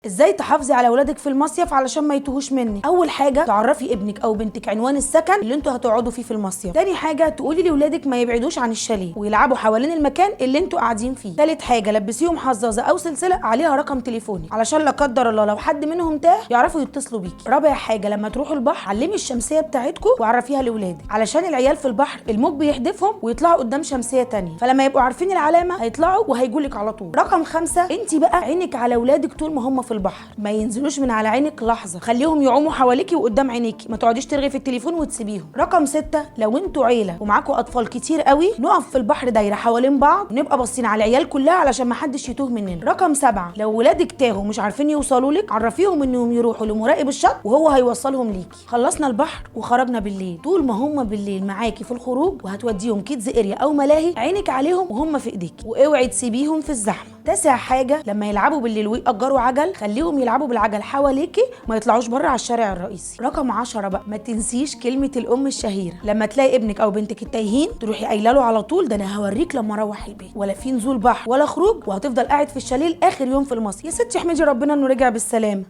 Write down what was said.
ازاي تحافظي على اولادك في المصيف علشان ما يتوهوش منك؟ اول حاجه تعرفي ابنك او بنتك عنوان السكن اللي انتوا هتقعدوا فيه في المصيف. تاني حاجه تقولي لاولادك ما يبعدوش عن الشاليه ويلعبوا حوالين المكان اللي انتوا قاعدين فيه. تالت حاجه لبسيهم حظاظه او سلسله عليها رقم تليفوني علشان لا قدر الله لو حد منهم تاه يعرفوا يتصلوا بيكي. رابع حاجه لما تروحوا البحر علمي الشمسيه بتاعتكم وعرفيها لاولادك علشان العيال في البحر الموج بيحدفهم ويطلعوا قدام شمسيه تانية، فلما يبقوا عارفين العلامه هيطلعوا وهيجولك على طول. رقم 5 انت بقى عينك على اولادك طول ما هم في البحر، ما ينزلوش من على عينك لحظه، خليهم يعوموا حواليكي وقدام عينيكي، ما تقعديش ترغي في التليفون وتسيبيهم. رقم 6 لو انتوا عيله ومعاكم اطفال كتير قوي نقف في البحر دايره حوالين بعض ونبقى باصين على العيال كلها علشان ما حدش يتوه مننا. رقم 7 لو ولادك تاهوا مش عارفين يوصلوا لك عرفيهم انهم يروحوا لمراقب الشط وهو هيوصلهم ليكي. خلصنا البحر وخرجنا بالليل، طول ما هم بالليل معاكي في الخروج وهتوديهم كيدز اريا او ملاهي عينك عليهم وهم في ايديكي واوعي تسيبيهم في الزحمه. تاسع حاجه لما يلعبوا بالليل ويأجروا عجل خليهم يلعبوا بالعجل حواليكي ما يطلعوش بره على الشارع الرئيسي. رقم 10 بقى ما تنسيش كلمه الام الشهيره، لما تلاقي ابنك او بنتك التايهين تروحي قايله له على طول ده انا هوريك لما اروح البيت، ولا في نزول بحر ولا خروج وهتفضل قاعد في الشاليه لاخر يوم في المصيف. يا ستي احمدي ربنا انه رجع بالسلامه.